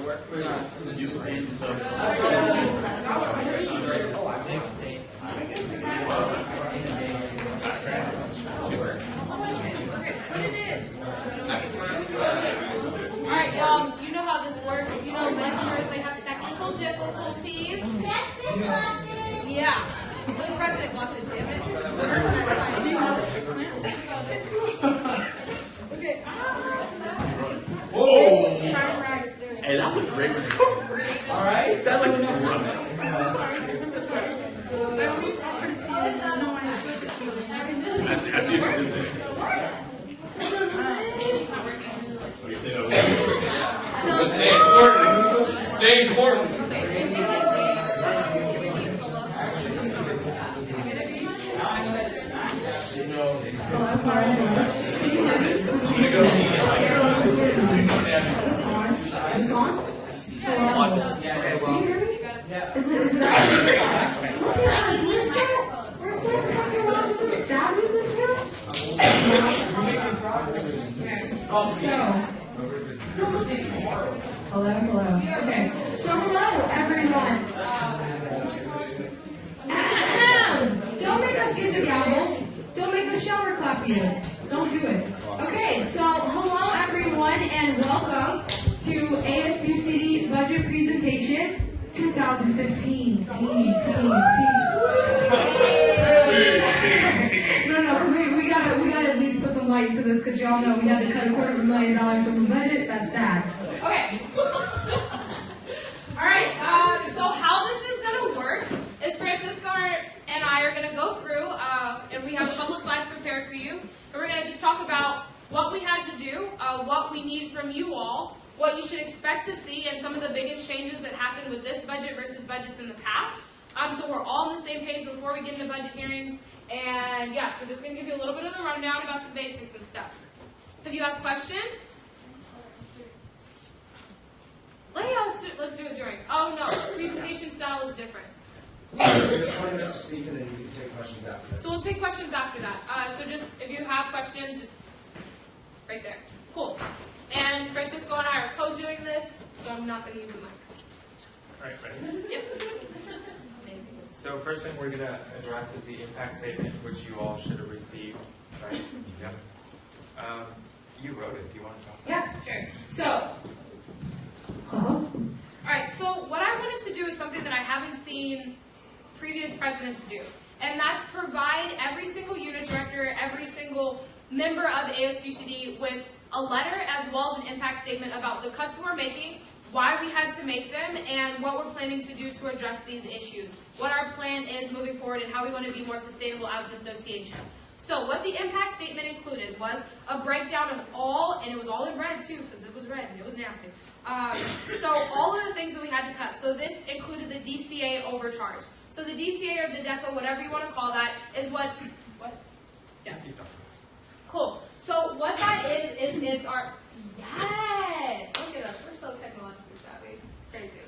Alright, y'all, you know how this works. You know, lecturers, they have technical difficulties. Yeah. The president wants it, damn it. Okay. Whoa! Hey, that was a great one. Alright. Sounds like a run. I see what you did there. Stay important. Stay important. Hello. Okay. So hello, everyone. Don't make us get the gavel. Don't make the shower clap you. Don't do it. Okay. So hello, everyone, and welcome to ASUCD Budget Presentation 2015. No, we gotta at least put some light to this because y'all know we had to cut $250,000 from the budget. That's sad. Okay. Alright, so how this is going to work is Francisco and I are going to go through, and we have a couple of slides prepared for you, and we're going to just talk about what we had to do, what we need from you all, what you should expect to see, and some of the biggest changes that happened with this budget versus budgets in the past. So we're all on the same page before we get into budget hearings, and yes, we're just going to give you a little bit of the rundown about the basics and stuff. If you have questions, let's do it during. Oh no, presentation style is different. We're just 20 minutes to speak and then you can take questions after that. So we'll take questions after that. So just, if you have questions, just right there. Cool. And Francisco and I are co-doing this, so I'm not going to use the mic. All right, ready? Yep. So first thing we're going to address is the impact statement, which you all should have received, right? Yep. You wrote it. Do you want to talk about it? Yeah, sure. So, alright, so what I wanted to do is something that I haven't seen previous presidents do, and that's provide every single unit director, every single member of ASUCD with a letter as well as an impact statement about the cuts we're making, why we had to make them, and what we're planning to do to address these issues, what our plan is moving forward, and how we want to be more sustainable as an association. So what the impact statement included was a breakdown of all, and it was all in red too, because it was red and it was nasty. So all of the things that we had to cut. So this included the DCA overcharge. So the DCA or the DECA, whatever you want to call that, is what? Yeah. Cool. So what that is it's our, yes! Look at us, we're so technologically savvy. It's crazy.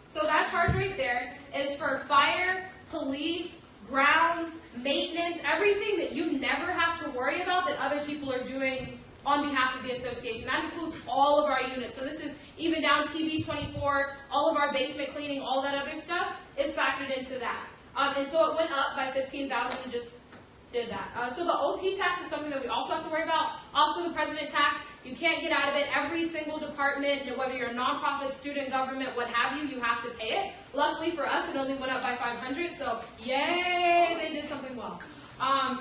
So that charge right there is for fire, police, grounds, maintenance, everything that you never have to worry about that other people are doing on behalf of the association. That includes all of our units. So this is even down TV24, all of our basement cleaning, all that other stuff is factored into that. And so it went up by $15,000 and just did that. So the OP tax is something that we also have to worry about. Also the president tax, you can't get out of it. Every single department, whether you're a nonprofit, student government, what have you, you have to pay it. Luckily for us, it only went up by $500, so yay, they did something well.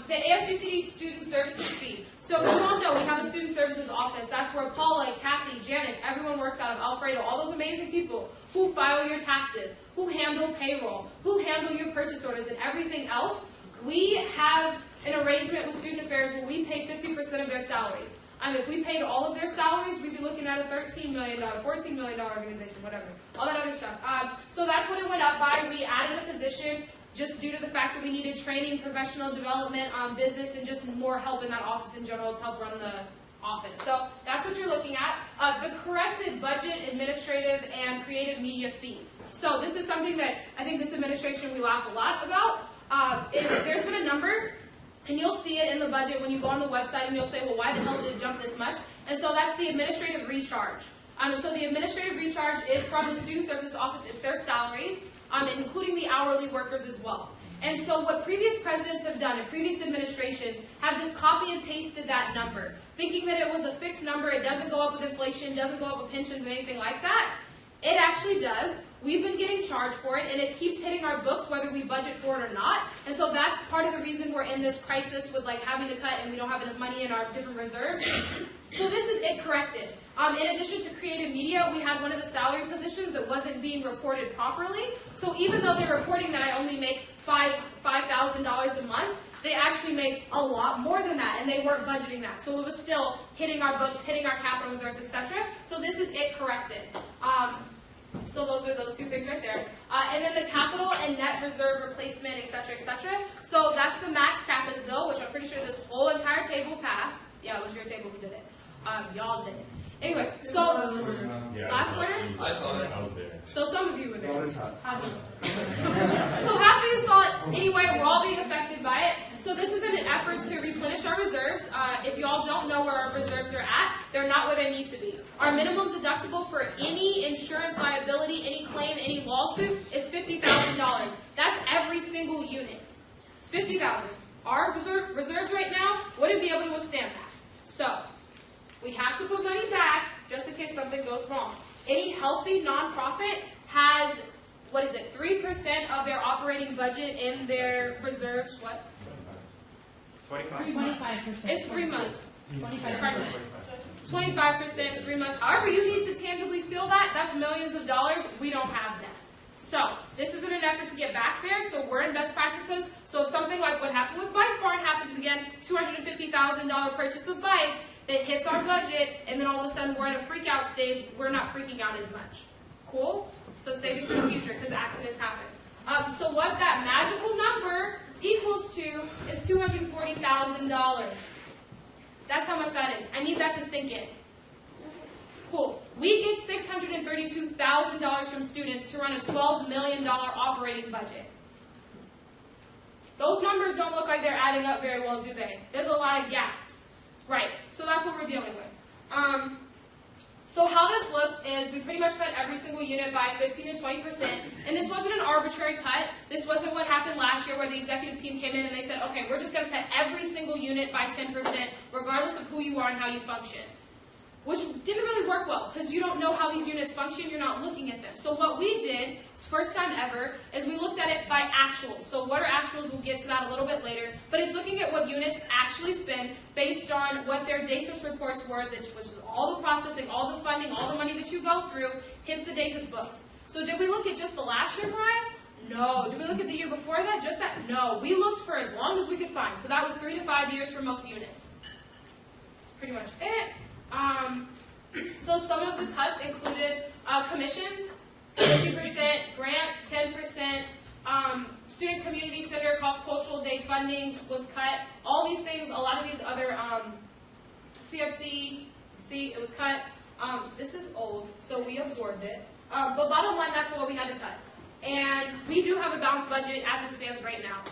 The ASUCD student services fee. So you all know we have a student services office. That's where Paula, Kathy, Janice, everyone works out of, Alfredo, all those amazing people who file your taxes, who handle payroll, who handle your purchase orders, and everything else. We have an arrangement with student affairs where we pay 50% of their salaries. If we paid all of their salaries, we'd be looking at a $13 million, $14 million organization, whatever. All that other stuff. So that's what it went up by. We added a position just due to the fact that we needed training, professional development, business, and just more help in that office in general to help run the office. So that's what you're looking at. The corrected budget, administrative, and creative media fee. So this is something that I think this administration we laugh a lot about. There's been a number, and you'll see it in the budget when you go on the website, and you'll say, well, why the hell did it jump this much? And so that's the administrative recharge. So the administrative recharge administrative charge is from the student services office. It's their salaries, including the hourly workers as well. And so what previous presidents have done and previous administrations have just copy and pasted that number, thinking that it was a fixed number, it doesn't go up with inflation, doesn't go up with pensions or anything like that. It actually does. We've been getting charged for it, and it keeps hitting our books whether we budget for it or not. And so that's part of the reason we're in this crisis with like having to cut and we don't have enough money in our different reserves. So this is it corrected. In addition to creative media, we had one of the salary positions that wasn't being reported properly. So even though they're reporting that I only make $5,000 a month, they actually make a lot more than that, and they weren't budgeting that. So it was still hitting our books, hitting our capital reserves, etc. So this is it corrected. So those are those two things right there. And then the capital and net reserve replacement, etc., etc. So that's the max campus bill, which I'm pretty sure this whole entire table passed. Yeah, it was your table who did it. Y'all did it. Anyway, so last quarter? I saw it. I was there. So some of you were there. Go inside. So half of you saw it anyway. We're all being affected by it. So this is in an effort to replenish our reserves. If you all don't know where our reserves are at, they're not where they need to be. Our minimum deductible for any insurance liability, any claim, any lawsuit is $50,000. That's every single unit. It's $50,000. Our reserves right now wouldn't be able to withstand that. So we have to put money back just in case something goes wrong. Any healthy nonprofit has, 3% of their operating budget in their reserves. What? 25%. It's 3 months. 25%. 25%, 3 months. However you need to tangibly feel that, that's millions of dollars. We don't have that. So this is in an effort to get back there. So we're in best practices. So if something like what happened with Bike Barn happens again, $250,000 purchase of bikes, that hits our budget, and then all of a sudden we're in a freak out stage, we're not freaking out as much. Cool? So saving for the future, because accidents happen. So what that magical number equals to is $240,000. That's how much that is. I need that to sink in. Cool. We get $632,000 from students to run a $12 million operating budget. Those numbers don't look like they're adding up very well, do they? There's a lot of gaps. Right, so that's what we're dealing with. So how this looks is we pretty much cut every single unit by 15 to 20%, and this wasn't an arbitrary cut. This wasn't what happened last year where the executive team came in and they said, okay, we're just going to cut every single unit by 10%, regardless of who you are and how you function. Which didn't really work well, because you don't know how these units function, you're not looking at them. So what we did, it's first time ever, is we looked at it by actuals. So what are actuals? We'll get to that a little bit later. But it's looking at what units actually spend based on what their DAFIS reports were, which is all the processing, all the funding, all the money that you go through, hits the DAFIS books. So did we look at just the last year, Brian? No. Did we look at the year before that? Just that? No. We looked for as long as we could find. So that was 3 to 5 years for most units. That's pretty much it. So some of the cuts included commissions, 50%, grants, 10%, student community center, cross-cultural day funding was cut. All these things, a lot of these other, CFC, see, it was cut. This is old, so we absorbed it. But bottom line, that's what we had to cut. And we do have a balanced budget as it stands right now.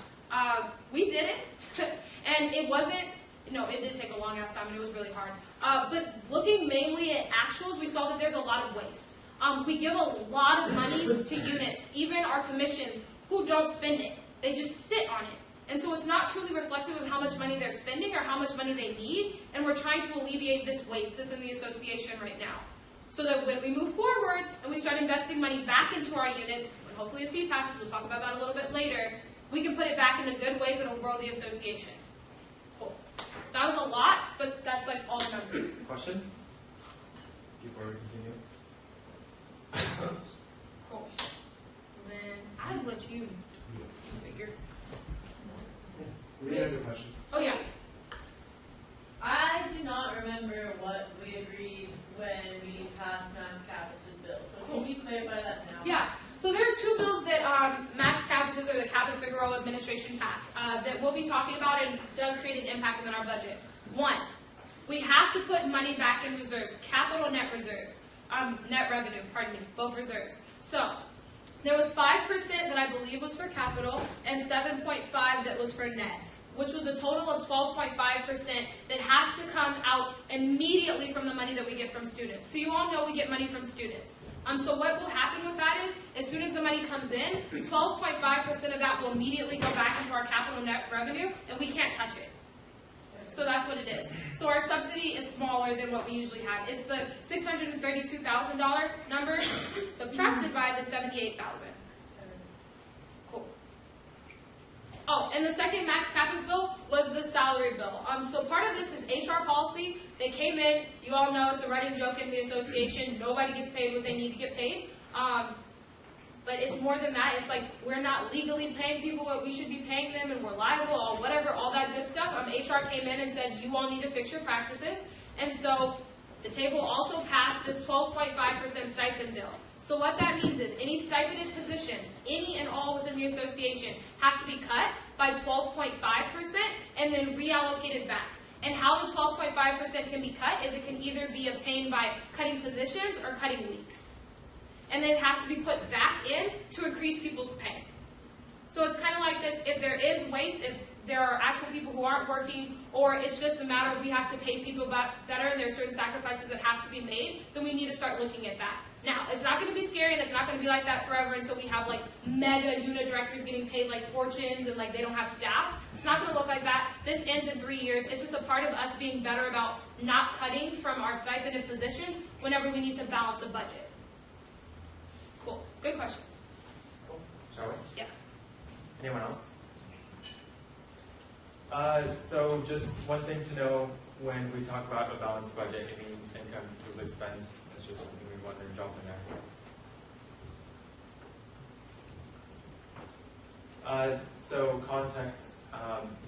We did it, and it wasn't, it did take a long ass time and it was really hard. But looking mainly at actuals, we saw that there's a lot of waste. We give a lot of monies to units, even our commissions, who don't spend it. They just sit on it. And so it's not truly reflective of how much money they're spending or how much money they need, and we're trying to alleviate this waste that's in the association right now. So that when we move forward and we start investing money back into our units, and hopefully a fee passes, we'll talk about that a little bit later, we can put it back into good ways that will grow the association. Cool. So that was a lot, but that's like all the numbers. Questions before we continue? Cool. And then I'll let you figure. Who has a question? Oh yeah. I do not remember what we agreed when we passed Max Capus's bill. So can you clarify that now? Yeah. So there are two bills that Max Capus's or the Capus Figueroa administration passed that we'll be talking about and does create an impact within our budget. One, we have to put money back in reserves, capital net reserves, net revenue, pardon me, both reserves. So there was 5% that I believe was for capital and 7.5% that was for net, which was a total of 12.5% that has to come out immediately from the money that we get from students. So you all know we get money from students. So what will happen with that is, as soon as the money comes in, 12.5% of that will immediately go back into our capital net revenue, and we can't touch it. So that's what it is. So our subsidy is smaller than what we usually have. It's the $632,000 number subtracted by the $78,000. Cool. Oh, and the second max campus bill was the salary bill. So part of this is HR policy. They came in. You all know it's a running joke in the association. Nobody gets paid what they need to get paid. But it's more than that. It's like we're not legally paying people what we should be paying them, and we're liable, or whatever, all that good stuff. HR came in and said, you all need to fix your practices. And so the table also passed this 12.5% stipend bill. So what that means is any stipended positions, any and all within the association, have to be cut by 12.5% and then reallocated back. And how the 12.5% can be cut is it can either be obtained by cutting positions or cutting weeks. And then it has to be put back in to increase people's pay. So it's kind of like this: if there is waste, if there are actual people who aren't working, or it's just a matter of we have to pay people better and there are certain sacrifices that have to be made, then we need to start looking at that. Now, it's not going to be scary, and it's not going to be like that forever until we have like mega unit directors getting paid like fortunes and like they don't have staffs. It's not going to look like that. This ends in 3 years. It's just a part of us being better about not cutting from our stipended positions whenever we need to balance a budget. Cool. Good questions. Cool. Shall we? Yeah. Anyone else? So just one thing to know when we talk about a balanced budget, it means income equals expense. That's just something we want to jump in there. So context,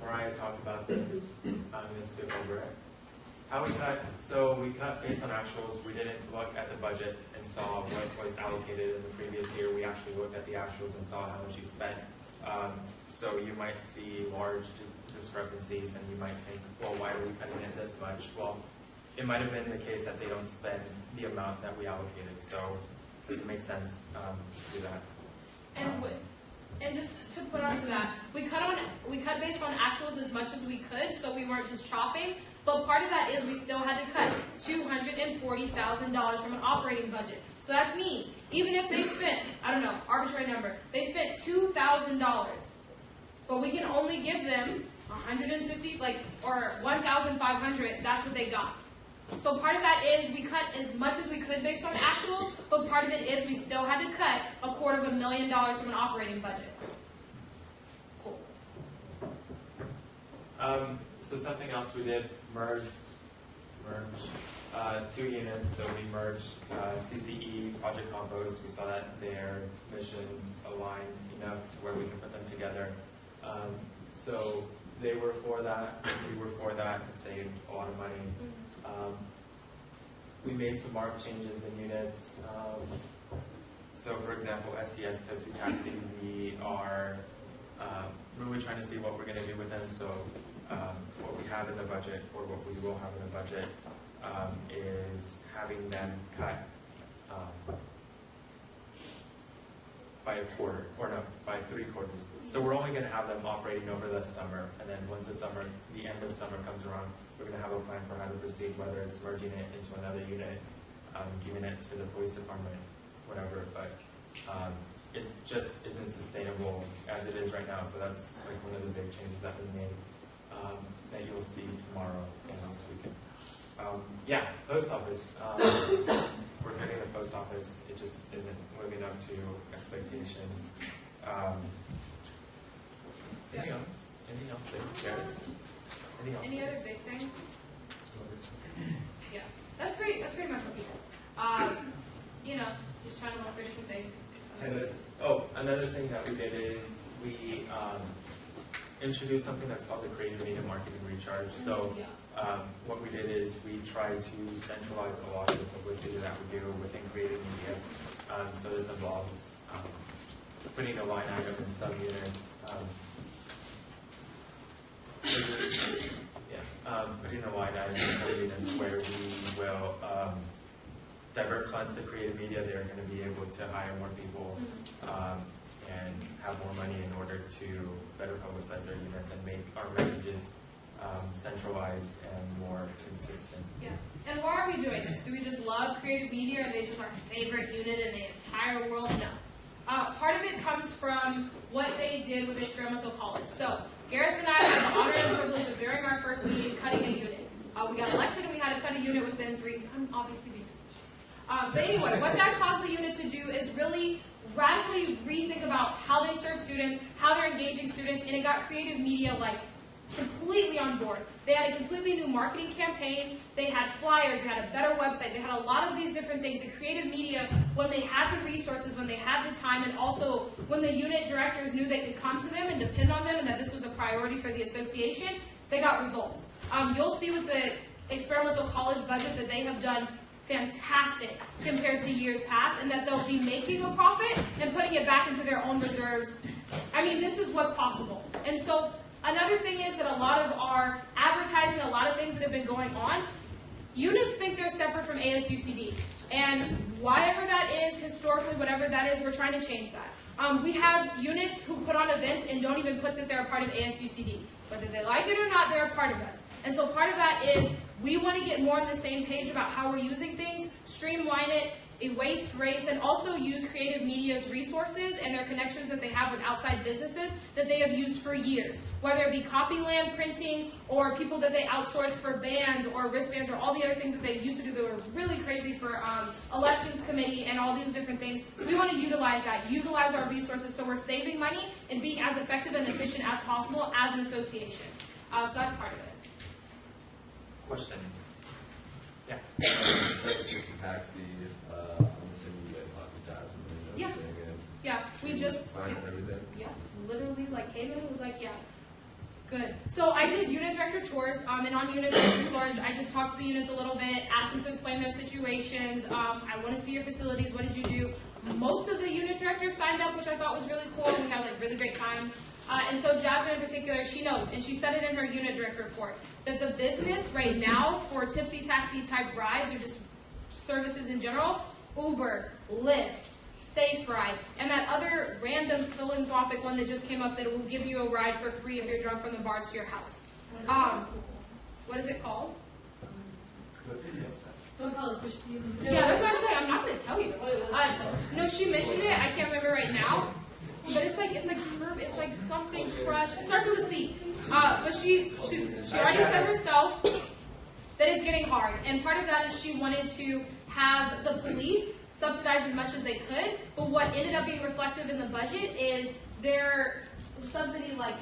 Mariah talked about this. I'm going to skip over it. How we cut, so we cut based on actuals. We didn't look at the budget and saw what was allocated in the previous year. We actually looked at the actuals and saw how much you spent. So you might see large discrepancies and you might think, well, why are we cutting it this much? Well, it might have been the case that they don't spend the amount that we allocated. So does it make sense to do that? And just to put onto that, we cut based on actuals as much as we could, so we weren't just chopping. But part of that is we still had to cut $240,000 from an operating budget. So that means even if they spent, I don't know, arbitrary number, they spent $2,000, but we can only give them 150, or 1,500. That's what they got. So part of that is we cut as much as we could based on actuals, but part of it is we still had to cut $250,000 from an operating budget. Cool. So something else we did, merge 2 units. So we merged CCE, Project Compost. We saw that their missions aligned enough to where we can put them together. So they were for that, we were for that. It saved a lot of money. We made some marked changes in units. So for example, SCS Tipsy Taxi, we are really trying to see what we're going to do with them. So what we have in the budget, or what we will have in the budget, is having them cut by a quarter, or no, by 3 quarters. So we're only going to have them operating over the summer, and then once the end of summer comes around, we're going to have a plan for how to proceed, whether it's merging it into another unit, giving it to the police department, whatever, but it just isn't sustainable as it is right now. So that's like one of the big changes that we made that you'll see tomorrow and this weekend. Yeah, post office. We're cutting the post office. It just isn't living up to expectations. Anything else? Anything else big? Anything else? Any other big things? Yeah, that's pretty much what we did. Just trying to look for different things. Another thing that we did is we introduced something that's called the Creative Media Marketing Recharge. So what we did is we tried to centralize a lot of the publicity that we do within creative media. So this involves putting a line item in subunits, putting a line item in subunits where we will divert funds to creative media. They're going to be able to hire more people and have more money in order to better publicize our units and make our messages centralized and more consistent. Yeah. And why are we doing this? Do we just love creative media? Are they just our favorite unit in the entire world? No. Part of it comes from what they did with experimental college. So Gareth and I had the honor and privilege of, during our first meeting, cutting a unit. We got elected and we had to cut a unit within 3, I'm obviously being facetious. But anyway, what that caused the unit to do is really radically rethink about how they serve students, how they're engaging students, and it got creative media like completely on board. They had a completely new marketing campaign, they had flyers, they had a better website, they had a lot of these different things. And creative media, when they had the resources, when they had the time, and also when the unit directors knew they could come to them and depend on them and that this was a priority for the association, they got results. You'll see with the experimental college budget that they have done fantastic compared to years past, and that they'll be making a profit and putting it back into their own reserves. I mean, this is what's possible. And so another thing is that a lot of our advertising, a lot of things that have been going on, units think they're separate from ASUCD. And whatever that is, historically, whatever that is, we're trying to change that. We have units who put on events and don't even put that they're a part of ASUCD. Whether they like it or not, they're a part of us. And so part of that is we want to get more on the same page about how we're using things, streamline it, erase race, and also use creative media's resources and their connections that they have with outside businesses that they have used for years. Whether it be Copyland printing or people that they outsource for bands or wristbands or all the other things that they used to do that were really crazy for elections committee and all these different things. We want to utilize that, utilize our resources so we're saving money and being as effective and efficient as possible as an association. So that's part of it. Questions? Yeah. Taxi, I'm assuming you guys talked to Jasmine and Yeah. everything, and Yeah, we just, find everything. yeah, literally, like, Caitlin was like, yeah, good. So I did unit director tours, and on unit director tours, I just talked to the units a little bit, asked them to explain their situations. I want to see your facilities. What did you do? Most of the unit directors signed up, which I thought was really cool. We had, like, really great times. And so Jasmine in particular, she knows, and she said it in her unit director report, that the business right now for tipsy taxi type rides or just services in general, Uber, Lyft, Safe Ride, and that other random philanthropic one that just came up that will give you a ride for free if you're drunk from the bars to your house. What is it called? Don't tell us which fees. Yeah, that's what I'm saying. I'm not going to tell you. No, she mentioned it. I can't remember right now. But it's like something crush. It starts with a C. But she already said herself that it's getting hard. And part of that is she wanted to have the police subsidize as much as they could. But what ended up being reflective in the budget is their subsidy like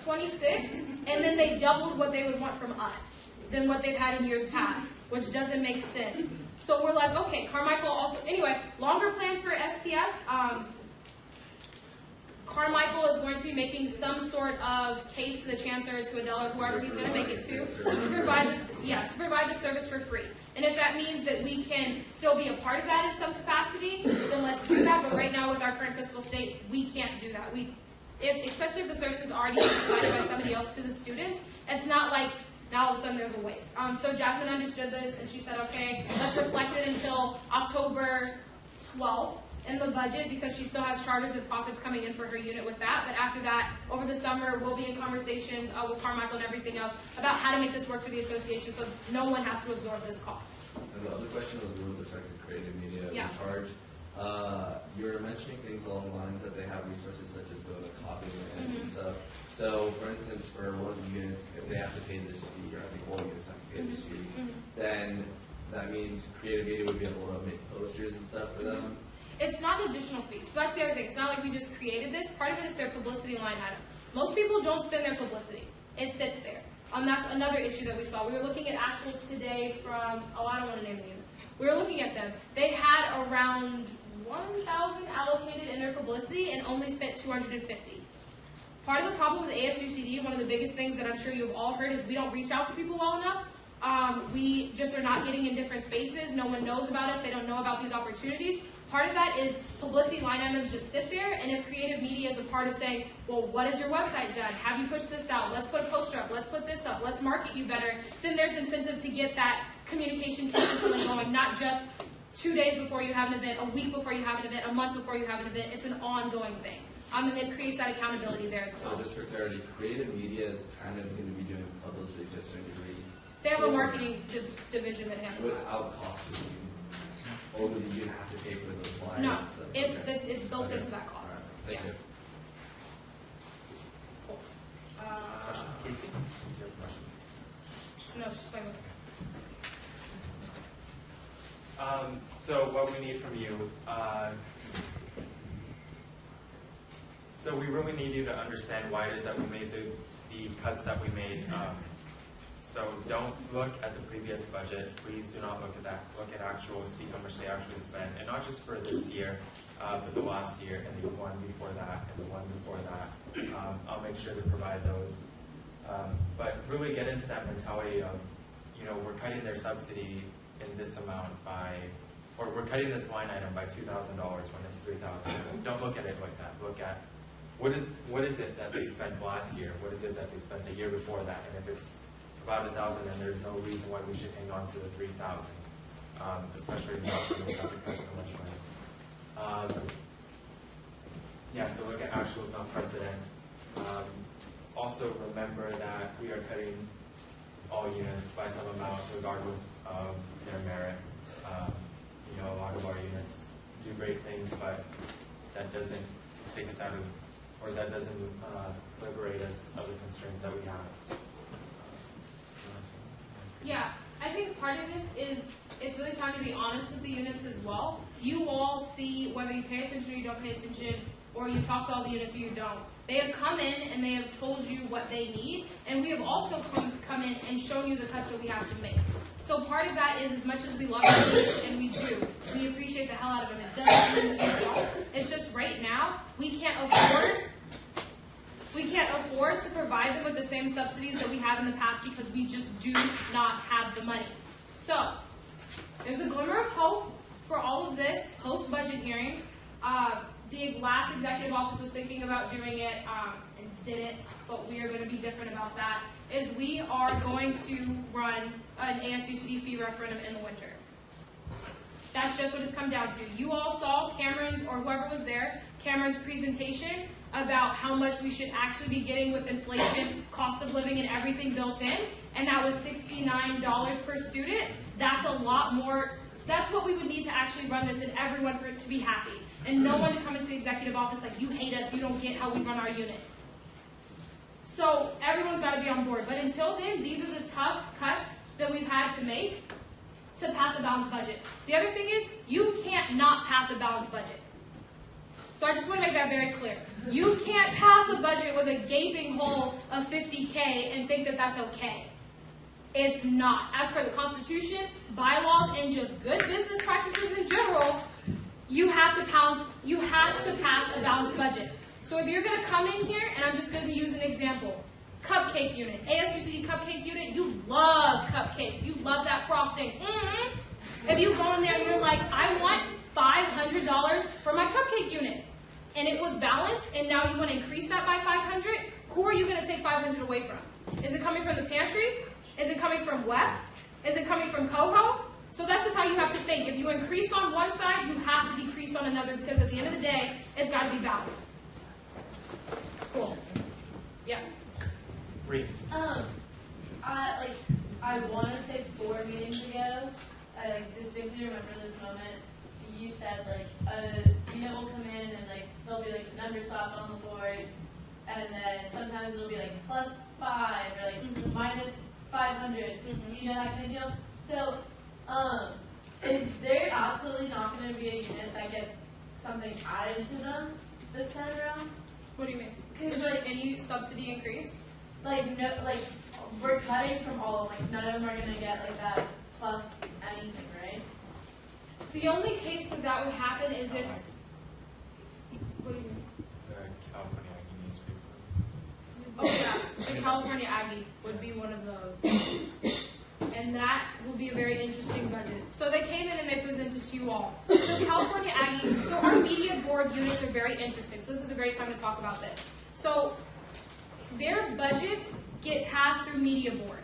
26, and then they doubled what they would want from us than what they've had in years past, which doesn't make sense. So we're like, okay, Carmichael also, anyway, longer plan for STS. Carmichael is going to be making some sort of case to the chancellor, to Adele, or whoever he's going to make it to provide the service for free. And if that means that we can still be a part of that in some capacity, then let's do that. But right now, with our current fiscal state, we can't do that. Especially if the service is already provided by somebody else to the students, it's not like now all of a sudden there's a waste. So Jasmine understood this, and she said, okay, let's reflect it until October 12th in the budget, because she still has charters and profits coming in for her unit with that. But after that, over the summer, we'll be in conversations with Carmichael and everything else about how to make this work for the association so no one has to absorb this cost. And the other question was with respect to creative media Yeah. in charge. You were mentioning things along the lines that they have resources such as go to Copyland and stuff. So, for instance, for one of the units, if they have to pay this fee, or I think all units have to pay this fee, then that means creative media would be able to make posters and stuff for them. It's not an additional fee. So that's the other thing. It's not like we just created this. Part of it is their publicity line item. Most people don't spend their publicity. It sits there. That's another issue that we saw. We were looking at actuals today from, I don't want to name the unit. We were looking at them. They had around 1,000 allocated in their publicity and only spent 250. Part of the problem with ASUCD, one of the biggest things that I'm sure you've all heard, is we don't reach out to people well enough. We just are not getting in different spaces. No one knows about us. They don't know about these opportunities. Part of that is publicity line items just sit there, and if creative media is a part of saying, well, what has your website done? Have you pushed this out? Let's put a poster up. Let's put this up. Let's market you better. Then there's incentive to get that communication consistently going, not just 2 days before you have an event, a week before you have an event, a month before you have an event. It's an ongoing thing. And it creates that accountability there as well. So just for clarity, creative media is kind of going to be doing publicity to a certain degree. They have a marketing division that handles that. Without cost to you. Or would you have to pay for those flyers? No, and stuff? it's built Okay. into that cost. All right. Thank Yeah. you. Cool. Casey? You have a question? No, she's fine with it. So what we need from you, so we really need you to understand why it is that we made the cuts that we made. So don't look at the previous budget. Please do not look at that. Look at actual, see how much they actually spent, and not just for this year, but the last year and the one before that and the one before that. I'll make sure to provide those. But really get into that mentality of, we're cutting their subsidy in this amount or we're cutting this line item by $2,000 when it's $3,000. Don't look at it like that. Look at what is it that they spent last year? What is it that they spent the year before that? And if it's about $1,000, then there's no reason why we should hang on to the $3,000, especially now when we have to cut so much money. So look at actuals, not precedent. Also remember that we are cutting all units by some amount, regardless of their merit. A lot of our units do great things, but that doesn't take us out of, or that doesn't liberate us of the constraints that we have. Yeah, I think part of this is it's really time to be honest with the units as well. You all see whether you pay attention or you don't pay attention, or you talk to all the units or you don't. They have come in and they have told you what they need, and we have also come in and shown you the cuts that we have to make. So part of that is, as much as we love our units, and we do, we appreciate the hell out of them. It doesn't mean that we don't. It's just right now we can't afford to provide them with the same subsidies that we have in the past because we just do not have the money. So there's a glimmer of hope for all of this post-budget hearings. The last executive office was thinking about doing it and didn't, but we are going to be different about that, is we are going to run an ASUCD fee referendum in the winter. That's just what it's come down to. You all saw Cameron's, or whoever was there, Cameron's presentation about how much we should actually be getting with inflation, cost of living, and everything built in, and that was $69 per student. That's a lot more. That's what we would need to actually run this, and everyone for it to be happy. And no one to come into the executive office like, you hate us, you don't get how we run our unit. So everyone's got to be on board. But until then, these are the tough cuts that we've had to make to pass a balanced budget. The other thing is, you can't not pass a balanced budget. So I just want to make that very clear. You can't pass a budget with a gaping hole of $50K and think that that's okay. It's not. As per the Constitution, bylaws, and just good business practices in general, you have to pass a balanced budget. So if you're going to come in here, and I'm just going to use an example, cupcake unit, ASUCD cupcake unit, you love cupcakes. You love that frosting. If you go in there and you're like, I want $500 for my cupcake unit, and it was balanced, and now you want to increase that by $500, who are you going to take $500 away from? Is it coming from the pantry? Is it coming from West? Is it coming from Coho? So that's just how you have to think. If you increase on one side, you have to decrease on another, because at the end of the day, it's got to be balanced. Cool. Yeah. Reed. I want to say 4 meetings ago, I distinctly remember this moment. You said a unit will come in and there'll be numbers slapped on the board, and then sometimes it'll be +5 or minus 500. You know, that kind of deal. So, is there absolutely not going to be a unit that gets something added to them this time around? What do you mean? Is there any subsidy increase? No, we're cutting from all of them. None of them are going to get that plus anything, right? The only case that would happen is if. What do you mean? The California Aggie newspaper. Oh yeah, the California Aggie would be one of those. And that will be a very interesting budget. So they came in and they presented to you all. So California Aggie, so our media board units are very interesting. So this is a great time to talk about this. So their budgets get passed through media board.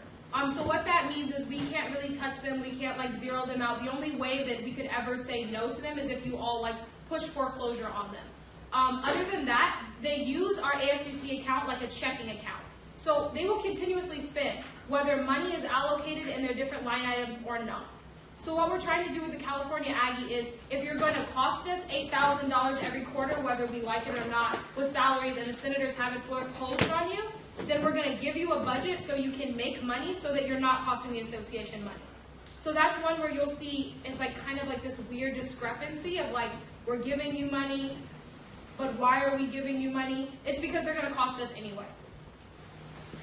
So what that means is we can't really touch them. We can't zero them out. The only way that we could ever say no to them is if you all push foreclosure on them. Other than that, they use our ASUCD account like a checking account. So they will continuously spend, whether money is allocated in their different line items or not. So what we're trying to do with the California Aggie is, if you're going to cost us $8,000 every quarter, whether we like it or not, with salaries and the senators haven't foreclosed on you, then we're going to give you a budget so you can make money so that you're not costing the association money. So that's one where you'll see it's like kind of like this weird discrepancy of like, we're giving you money, but why are we giving you money? It's because they're going to cost us anyway.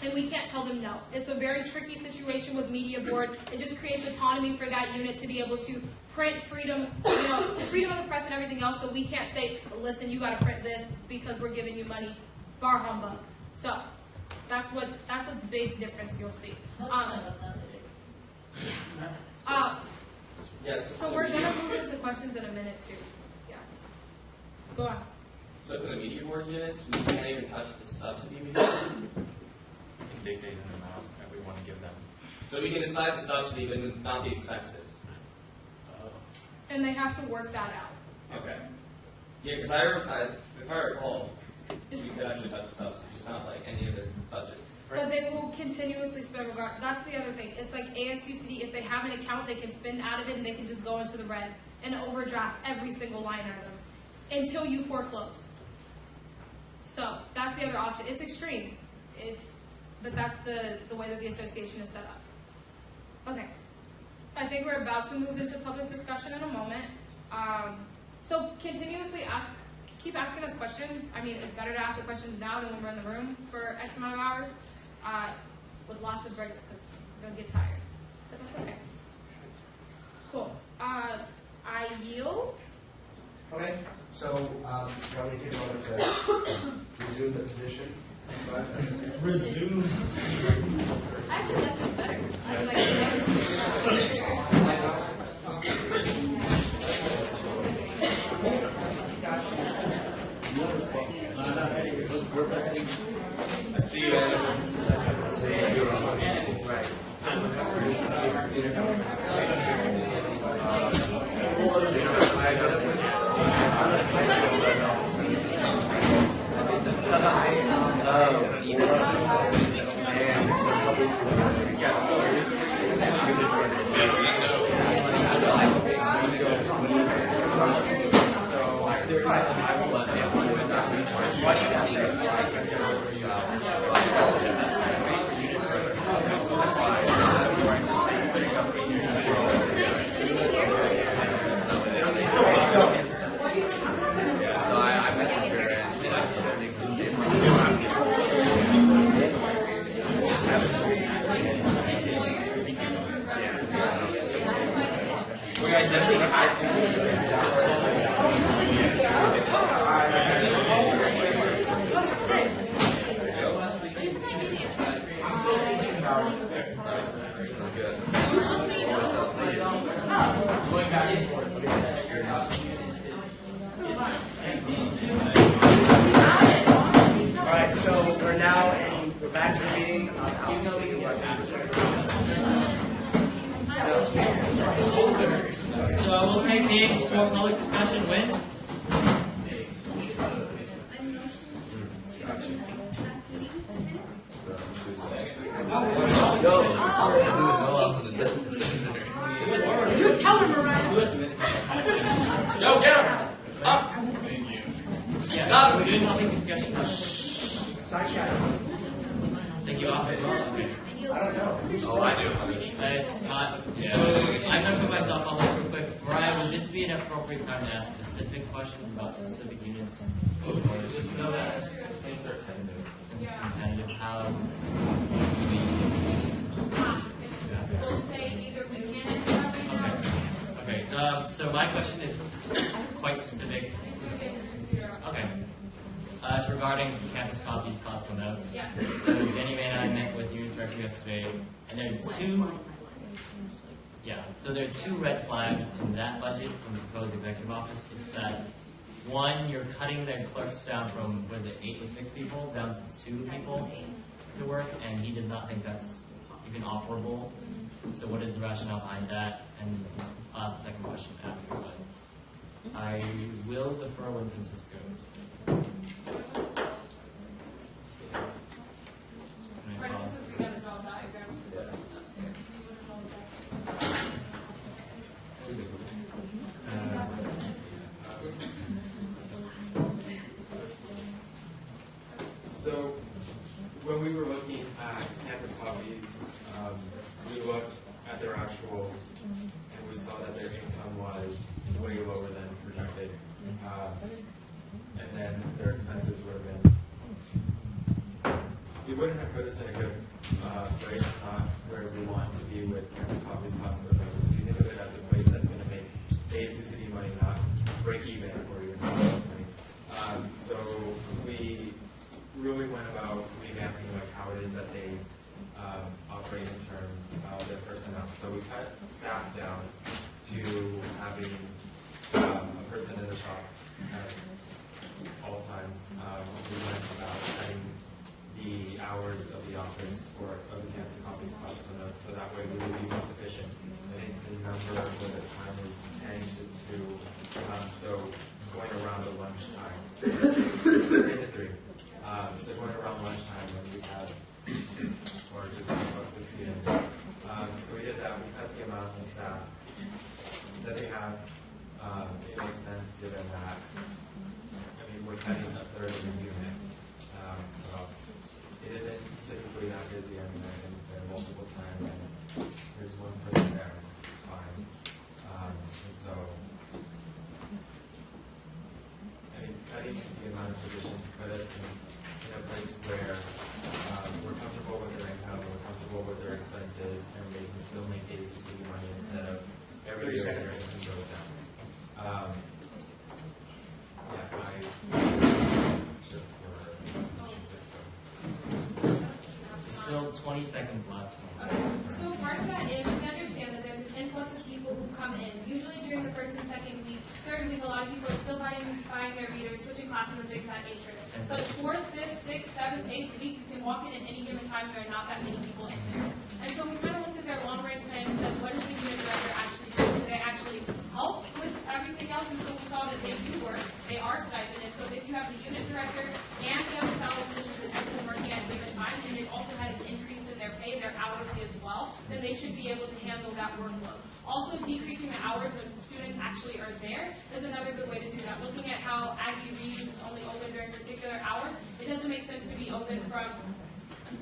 And we can't tell them no. It's a very tricky situation with media board. It just creates autonomy for that unit to be able to print freedom, freedom of the press and everything else. So we can't say, listen, you got to print this because we're giving you money. Bar humbug. So that's a big difference you'll see. Yes. So we're gonna move into questions in a minute too. Yeah. Go on. So for the media board units, we can't even touch the subsidy we have. Dictate an amount that we want to give them. So we can decide the subsidy, but not the expenses. And they have to work that out. Okay. Yeah, because if I recall, we could actually touch the subsidy, just not like any of their budgets. But they will continuously spend regard. That's the other thing. It's like ASUCD, if they have an account, they can spend out of it and they can just go into the red and overdraft every single line item until you foreclose. So that's the other option. It's extreme. But that's the way that the association is set up. Okay. I think we're about to move into public discussion in a moment. So continuously keep asking us questions. I mean, it's better to ask the questions now than when we're in the room for X amount of hours, with lots of breaks because we're going to get tired. But that's okay. Cool. I yield. Okay, so you want me to take a moment to resume the position? Resume. Actually, that's just better. I like I see you, Alex. Right. Alright, so we're back to the meeting. So we'll take names for public discussion when? You tell him, Mariah. Yo, get him! Up! Yeah, Got we're doing public discussion. Side chat. Take you off as well. I don't know. Oh, I do. It's not. So I'm gonna put myself on this real quick. Mariah, would this be an appropriate time to ask specific questions about specific units? Or Just know that things are tentative. tentative? How? We'll say either we can interrupt right now. Okay. So my question is quite specific. Okay. It's regarding campus copies, Costco notes. Yeah. So Danny May and I met with unit director yesterday, and there are two. Yeah. So there are two red flags in that budget from the proposed executive office. It's that one, you're cutting their clerks down from 8 to 6 people down to 2 people to work, and he does not think that's even operable. So what is the rationale behind that? And I'll ask the second question after. But I will defer when Francisco. ASUCD money, not break even or even lose money. So we really went about revamping like how it is that they operate in terms of their personnel. So we cut staff down to having a person in the shop at all times. We went about cutting the hours of the office or of the campus conference costs so that way we would be more sufficient. I think the number for the time is 10 to 2. So going around the lunchtime, 10 to 3. So going around lunchtime when we have, or just about 6 students. So we did that. We cut the amount of staff that they have. It makes sense given that, I mean, we're cutting a third of the unit. It isn't typically that busy. I mean, I've been there multiple times, and there's one person there. It's fine. And so, I mean, cutting the amount of positions put us in a place where we're comfortable with their income, we're comfortable with their expenses, and they can still make ASUCD money instead of every year their income goes down. Still 20 seconds left. Okay. So part of that is we understand that there's an influx of people who come in. Usually during the first and second week, third week, a lot of people are still buying their readers, switching classes and things of that nature. But fourth, fifth, sixth, seventh, eighth week, you can walk in at any given time. There are not that many people in there. And so we kind of looked at their long-range plan and said, what does the unit director actually do? Do they actually help with everything else? And so we saw that they do work. They are stipended. So if you have the unit director and the other salary positions and everyone working at a given time, and they've also had an increase in their pay, their hourly as well, then they should be able to handle that workload. Also, decreasing the hours when students actually are there is another good way to do that. Looking at how Aggie Reads is only open during particular hours, it doesn't make sense to be open from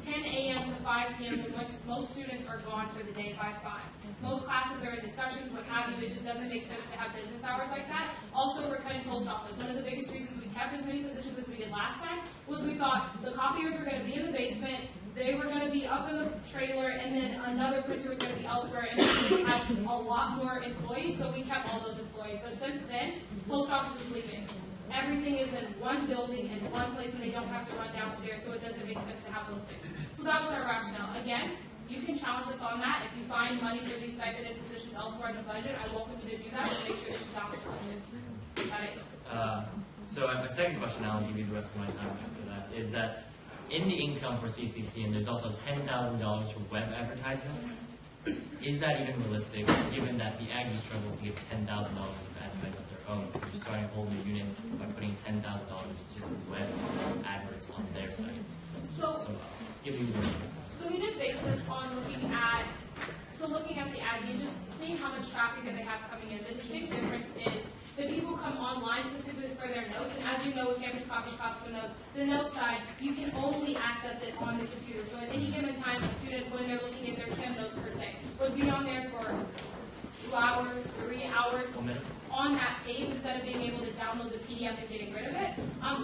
10 a.m. to 5 p.m. when most students are gone for the day by 5. Most classes are in discussions, what have you. It just doesn't make sense to have business hours like that. Also, we're cutting post office. One of the biggest reasons we kept as many positions as we did last time was we thought the copiers were going to be in the basement, they were going to be up in the trailer, and then another printer was going to be elsewhere, and we had a lot more employees, so we kept all those employees. But since then, post office is leaving. Everything is in one building in one place, and they don't have to run downstairs, so it doesn't make sense to have those things. So that was our rationale. Again, you can challenge us on that. If you find money for these stipended positions elsewhere in the budget, I welcome you to do that, but make sure that you balance it. Got it? So my second question, I'll give you the rest of my time after that, is that in the income for CCC, and there's also $10,000 for web advertisements. Is that even realistic, given that the Aggie struggles to get $10,000 of advertising of their own? So we're starting a whole new unit by putting $10,000 just in web adverts on their site. So Give me more. So we did base this on looking at the Aggie and just seeing how much traffic that they have coming in. The distinct difference is the people come online specifically for their notes, and as you know with campus copies cost for notes, the note side, you can only access it on the computer. So at any given time, a student, when they're looking at their chem notes per se, would be on there for 2 hours, 3 hours on that page instead of being able to download the PDF and getting rid of it.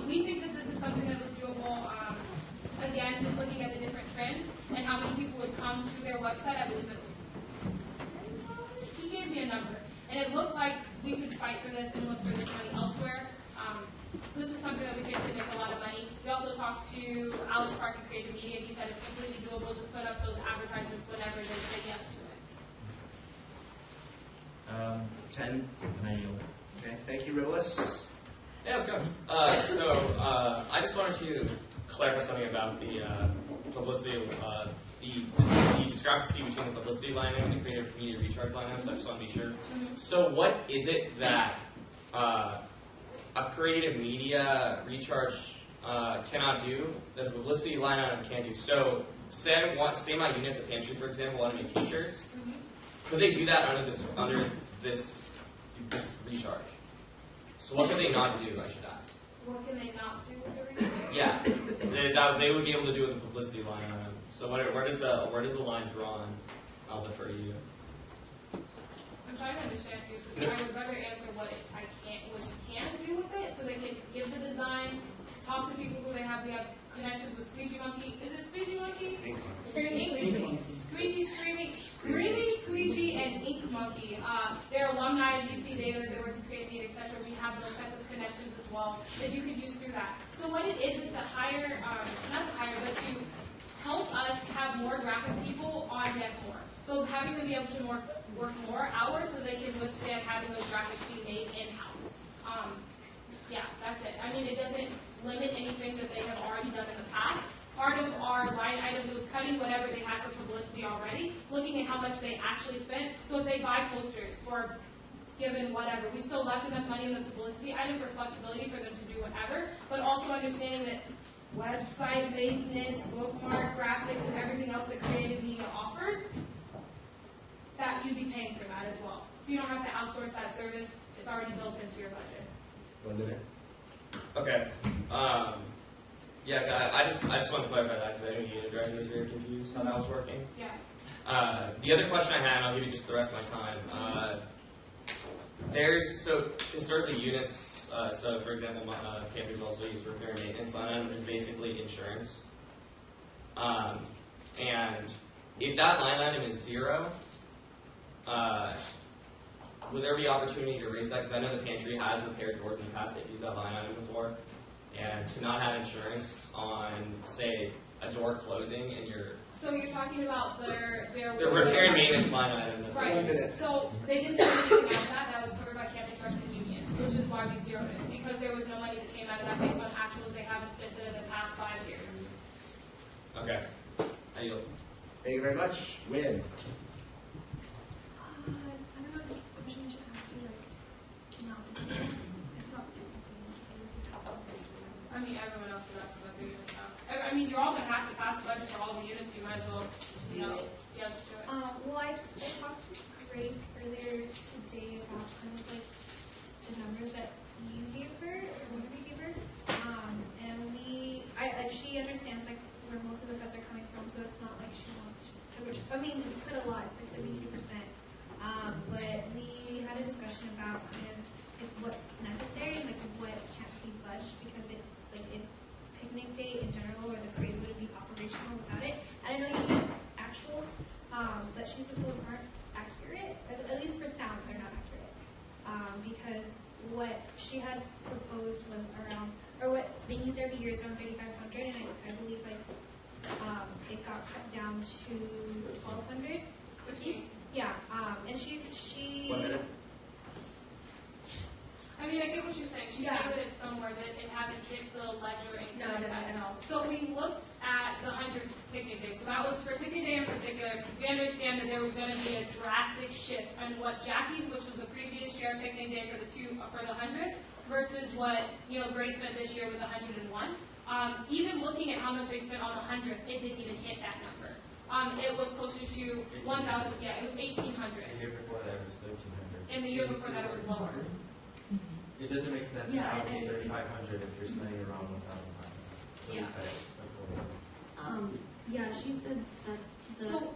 We think that this is something that was doable. Again, just looking at the different trends and how many people would come to their website, I believe it was $10. He gave me a number. And it looked like we could fight for this and look for this money elsewhere. So this is something that we think could make a lot of money. We also talked to Alex Park and Creative Media. He said it's completely doable to put up those advertisements whenever they say yes to it. 10. Manual. Okay, thank you, Rivelis. Yeah, let's go. I just wanted to clarify something about the publicity, the discrepancy between the publicity line item and the creative media recharge line item, so I just want to be sure. So what is it that a creative media recharge cannot do that the publicity line item can do? So say my unit, the pantry, for example, want to make t-shirts. Could they do that under this recharge? So what could they not do, I should ask? What can they not do with the recharge? Yeah, they would be able to do with the publicity line item. So where does the line draw? I'll defer to you. I'm trying to understand you. So I would rather answer what I can do with it, so they can give the design, talk to people who they have. We have connections with Squeegee Monkey. Is it Squeegee Monkey? Ink. Squeegee, Screaming Squeegee, and Ink Monkey. They're alumni of UC Davis. They were have those types of connections as well that you could use through that. So what it is to hire, not to hire, but to help us have more graphic people on deck more. So having them be able to work more hours so they can withstand having those graphics be made in-house. Yeah, that's it. I mean, it doesn't limit anything that they have already done in the past. Part of our line item was cutting whatever they had for publicity already, looking at how much they actually spent. So if they buy posters for given whatever, we still left enough money in the publicity item for flexibility for them to do whatever, but also understanding that website maintenance, bookmark, graphics, and everything else that creative media offers, that you'd be paying for that as well. So you don't have to outsource that service. It's already built into your budget. 1 minute. Okay. Yeah, I just want to clarify that because I know unit director was very confused how that was working. Yeah. The other question I had, and I'll give you just the rest of my time. So historically units, so for example, campus also use repair and maintenance line item is basically insurance. And if that line item is 0, would there be opportunity to raise that? Because I know the pantry has repaired doors in the past. They've used that line item before. And to not have insurance on, say, a door closing and So you're talking about their repair and maintenance line item. Right. So they didn't say anything out of that. That was covered by campus reps and unions, which is why we zeroed it, because there was no money that came out of that based on actuals they haven't spent in the past 5 years. Okay. I yield. Thank you very much. Win. I don't know if this is a question we should ask you, it's not. I mean, everyone else is asking about their units now. I mean, you're all going to have to pass the budget for all the units. You might as well, yeah, just do it. Well, I talked to Grace earlier today about kind of like the numbers that you gave her, or whatever you gave her, and she understands like where most of the cuts are coming from, so it's not like she wants, which, I mean, it's been a lot, it's like 72%, but we had a discussion about kind of like what's necessary and like what can't be budged, because if picnic day in general or the parade wouldn't be operational without it. I know you use actuals, but she says those aren't accurate, at least for sound, they're not accurate, because what she had proposed was around, or what they use every year is around 3,500, and I believe like it got cut down to 1,200. Yeah, and she. 1 minute. I mean, I get what you're saying. She's Yeah. saying that it's somewhere that it hasn't hit the ledger or anything No, it like doesn't that. at all. So we looked at the 100th picnic day. So that was for picnic day in particular. We understand that there was going to be a drastic shift on what Jackie, which was the previous year picnic day for the 100th, versus what Grace spent this year with 101. Even looking at how much they spent on the 100th, it didn't even hit that number. It was closer to 1,000. Yeah, it was 1,800. The year before that it was 1,300. And the year before that, it was lower. It doesn't make sense Yeah, to allocate and- 3,500 if you're spending around 1,500. So Yeah. that's Yeah, she says that's the. So,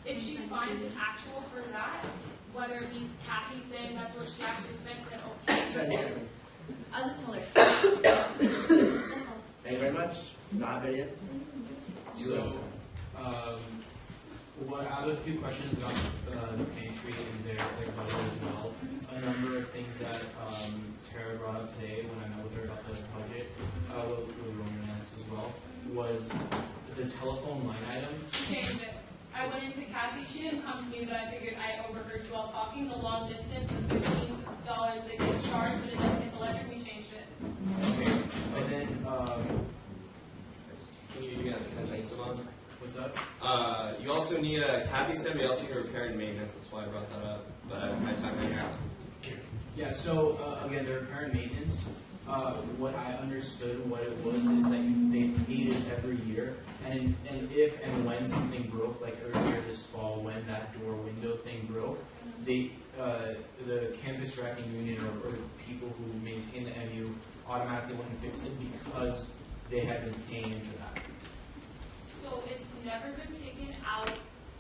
if she finds an actual for that, whether it be Kathy saying that's what she actually spent, then okay. 10 seconds. I'll just tell her. That's all. Thank you very much. Not ready yet? So, what I have a few questions about the pantry and their budget as well. A number of things that Tara brought up today when I met with her about the budget, with Roman as well, was the telephone line item. She changed it. I went into Kathy, she didn't come to me, but I figured I overheard you all talking. The long distance, the $15 that gets charged, but it doesn't hit the ledger, we changed it. Okay. And then, Can you get attention, Simone? what's up? You also need Kathy said we also need repair and maintenance. That's why I brought that up. But I have my time right now. Yeah, so again, the repair and maintenance, what I understood what it was is that they paid it every year, and if and when something broke, like earlier this fall when that door window thing broke, they the campus racking union or people who maintain the MU automatically went and fixed it because they had been paying into that. So it's never been taken out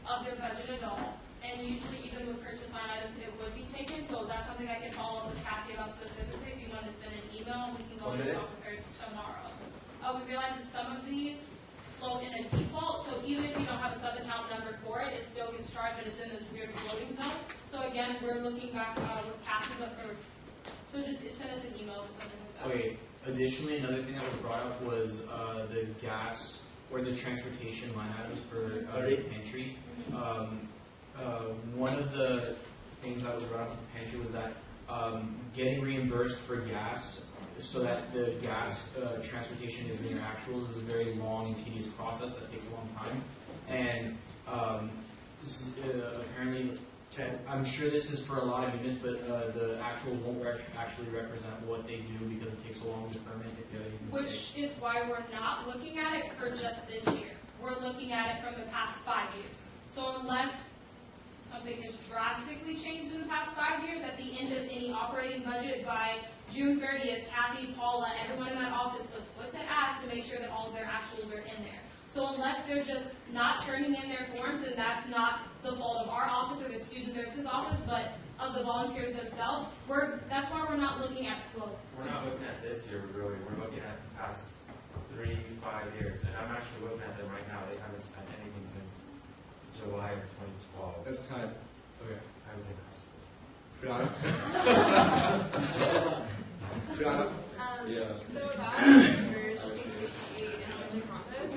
of their budget at all. And usually even with purchase line items, it would be taken. So that's something I can follow up with Kathy about specifically. If you want to send an email, we can go and talk with her tomorrow. We realize that some of these float in a default. So even if you don't have a sub-account number for it, it still gets charged, but it's in this weird floating zone. So again, we're looking back with Kathy, but for, so just, it's Okay, additionally, another thing that was brought up was the gas or the transportation line items for the pantry. One of the things that was brought up in the pantry was that getting reimbursed for gas so that the gas transportation is in your actuals is a very long and tedious process that takes a long time. And this is apparently, I'm sure this is for a lot of units, but the actuals won't actually represent what they do because it takes so long to permit if you have any mistakes. Which is why we're not looking at it for just this year. We're looking at it from the past 5 years. So unless something has drastically changed in the past 5 years, at the end of any operating budget by June 30th, Kathy, Paula, everyone in that office puts foot to ass to make sure that all of their actuals are in there. So unless they're just not turning in their forms, and that's not the fault of our office or the student services office, but of the volunteers themselves, that's why we're not looking at, well, We're not looking at this year, really. We're looking at the past 3-5 years, and I'm actually looking at them right now. They haven't spent anything since July of 2012. That's time. Okay. I was in high school. Brianna? So about reimbursed CCE and budget compost,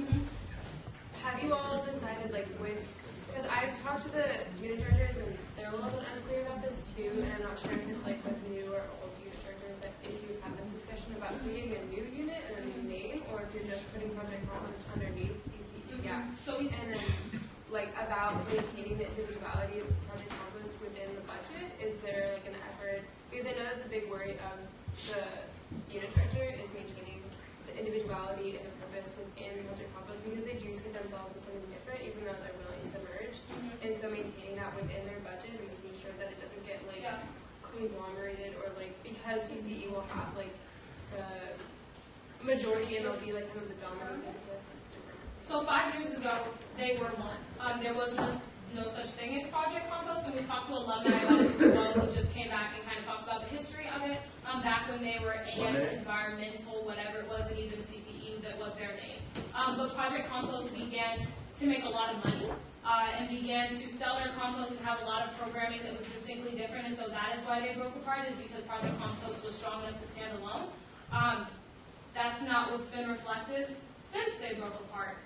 have you all decided like which, because I've talked to the unit directors and they're a little bit unclear about this too, and I'm not sure if it's like with new or old unit directors that if you have this discussion about creating a new unit and a new name, or if you're just putting project compost underneath CCE. Yeah. so we, And then like about maintaining the individuality of project compost within the budget, is there like an effort, because I know that's a big worry of the unit director is maintaining the individuality and the purpose within project compost, because they do see themselves as something different even though they're willing to merge. And so maintaining that within their budget and making sure that it doesn't get like conglomerated, or like because CCE will have like the majority and they'll be like kind of the dominant business. so 5 years ago, they were one. There was no such thing as Project Compost, and we talked to alumni about this as well, who just came back and kind of talked about the history of it, back when they were AS Environmental, whatever it was, and even CCE, that was their name. But Project Compost began to make a lot of money, and began to sell their compost and have a lot of programming that was distinctly different, and so that is why they broke apart, is because Project Compost was strong enough to stand alone. That's not what's been reflected since they broke apart.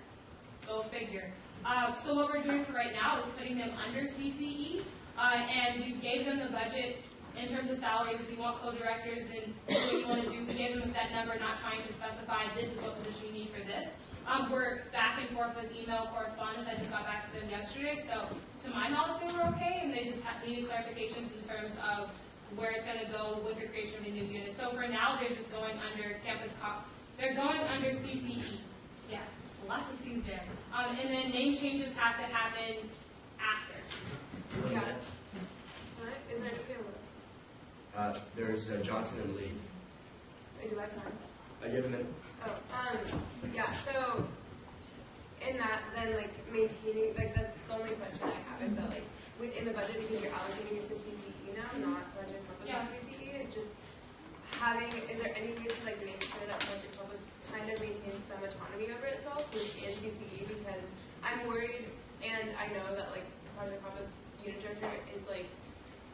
Go figure. So what we're doing for right now is putting them under CCE, and we gave them the budget in terms of salaries. If you want co-directors, then do what you want to do. We gave them a set number, not trying to specify this is what position you need for this. We're back and forth with email correspondence. I just got back to them yesterday, so to my knowledge they were okay, and they just needed clarifications in terms of where it's going to go with the creation of a new unit. So for now, they're just going under they're going under CCE. Yeah, there's lots of C's there. And then name changes have to happen after. Yeah. Alright, is there anything on the list? There's Johnson and Lee. Do I have time? You have a minute? Yeah, so in that, then like maintaining, like the only question I have is that like within the budget, because you're allocating it to CCE now, not budget compost CCE, is just having, is there any way to like make sure that budget compost kind of maintains some autonomy over itself within CCE? Because I'm worried, and I know that like project compost unit director is like,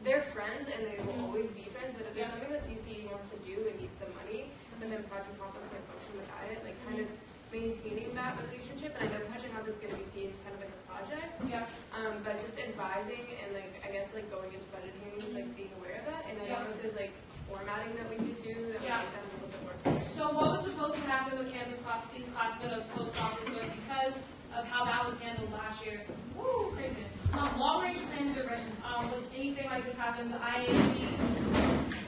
they're friends and they will always be friends, but if there's something that CCE wants to do and needs some money, and then project compost can function without it, like kind of maintaining that relationship. And I know project compost is going to be seen kind of like a project, but just advising and like I guess like going into budget meetings, like being aware of that. And I don't know if there's like formatting that we could do that would make that a little bit more clear. So what was supposed to happen with campus these classes go to post office with, because of how that was handled last year? Woo, craziness. Long range plans are written. When anything like this happens, IAC,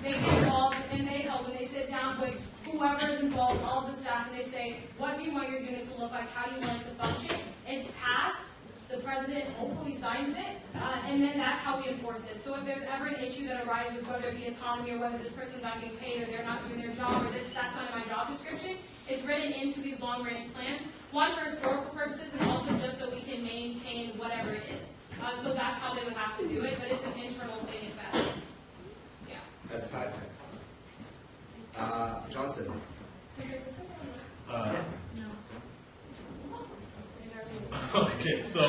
they get involved and they help, and they sit down with whoever is involved, all of the staff, and they say, what do you want your unit to look like? How do you want it to function? It's passed. The president hopefully signs it, and then that's how we enforce it. So if there's ever an issue that arises, whether it be autonomy or whether this person's not getting paid or they're not doing their job or that's not in my job description, it's written into these long-range plans, one, for historical purposes, and also just so we can maintain whatever it is. So that's how they would have to do it, but it's an internal thing at best. Yeah. That's 5. Johnson. Okay, so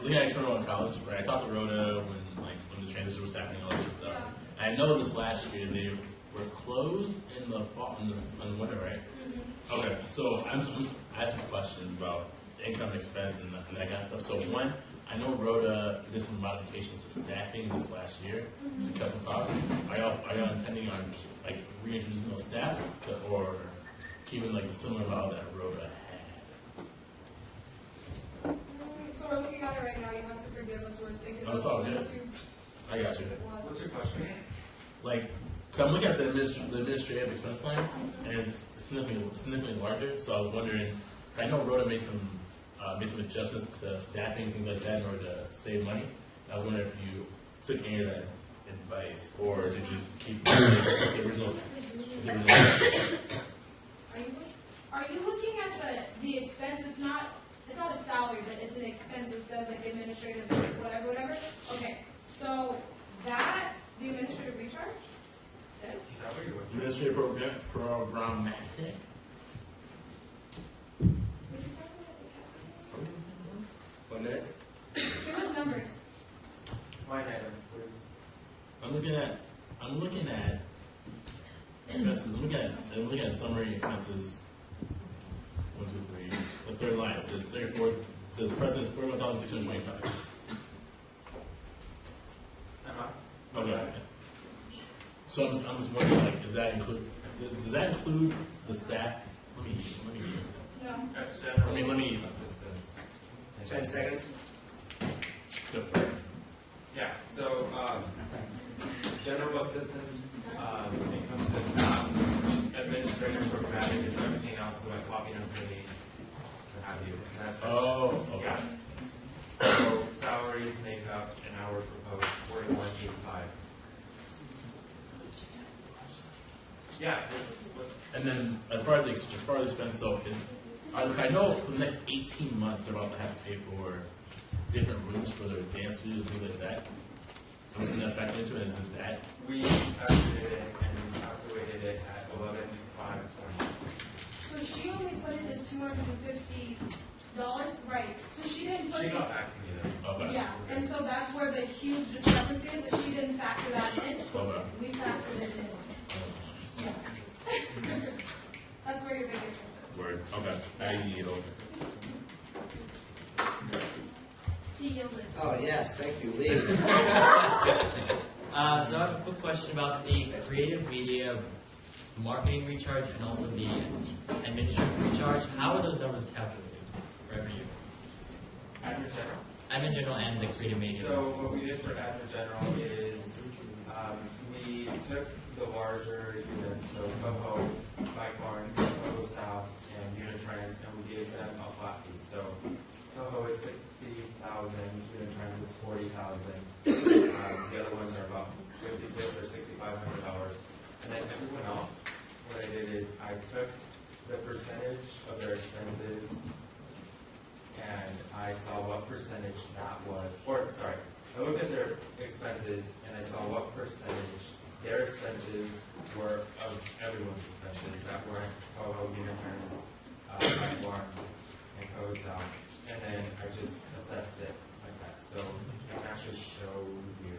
Lee actually went to college, right? I talked to Rhoda when the transition was happening, all this stuff. And I know this last year we're closed in the fall, in the winter, right? Mm-hmm. Okay, so I'm just asking questions about income expense and that kind of stuff. So one, I know Rhoda did some modifications to staffing this last year to cut some costs. Are y'all intending on like reintroducing those staffs or keeping like the similar model that Rhoda had? So we're looking at it right now. You have to forgive us. We're thinking Oh, it's all good. I got you. What's your question? Like, 'cause I'm looking at the administrative expense line, and it's significantly larger. So I was wondering, I know Rhoda made some adjustments to staffing, things like that, in order to save money. I was wondering if you took any of that advice, or did you just keep the original? Are you looking at the expense? It's not a salary, but it's an expense. It says like administrative whatever. Okay, so that the administrative recharge. This. Is that what you're looking Administrative programmatic. One minute. Give us numbers. Line items, please. I'm looking at expenses. I'm looking at summary expenses. 1, 2, 3. The third line, it says 34. It says President's 41,625. Okay. So I'm just wondering, like, does that include the staff? Let me. No. That's general Let me. assistance. 10 seconds. Go for it. Yeah, so, general assistance, encompasses, administrative programming, is everything else, so like copying and printing, what have you. And that's Oh, okay. Yeah. So salaries make up an hour proposed, 41.85. Yeah, And then as far as the expense, so I know for the next 18 months they're about to have to pay for different rooms for their dance studios and things like that. I'm just going to factor into it. Is it that? we calculated it and we calculated it at 11,520. So she only put it as $250, right? So she didn't put She it. got back to me then. Okay. Yeah, and so that's where the huge discrepancy is. That she didn't factor that in. Okay. We factored it in. Yeah. That's where your big difference is. Word. Okay. I need it over. He yielded. Oh, yes, thank you, Lee. So I have a quick question about the creative media marketing recharge and also the administrative recharge. How are those numbers calculated for every year? Admin general. Admin general and the creative media. So what we did for admin general is we took the larger units, so Coho, Bike Barn, Coho South, and Unitrans, and we gave them a flat fee. So Coho is 60,000, Unitrans is 40,000. The other ones are about $5,600 or $6,500. And then everyone else, what I did is I took the percentage of their expenses and I saw what percentage that was, I looked at their expenses and I saw what percentage their expenses were of everyone's expenses that weren't Coho, Unitrans, Bike Barn, and Coho South. And then I just assessed it like that. So I can actually show you.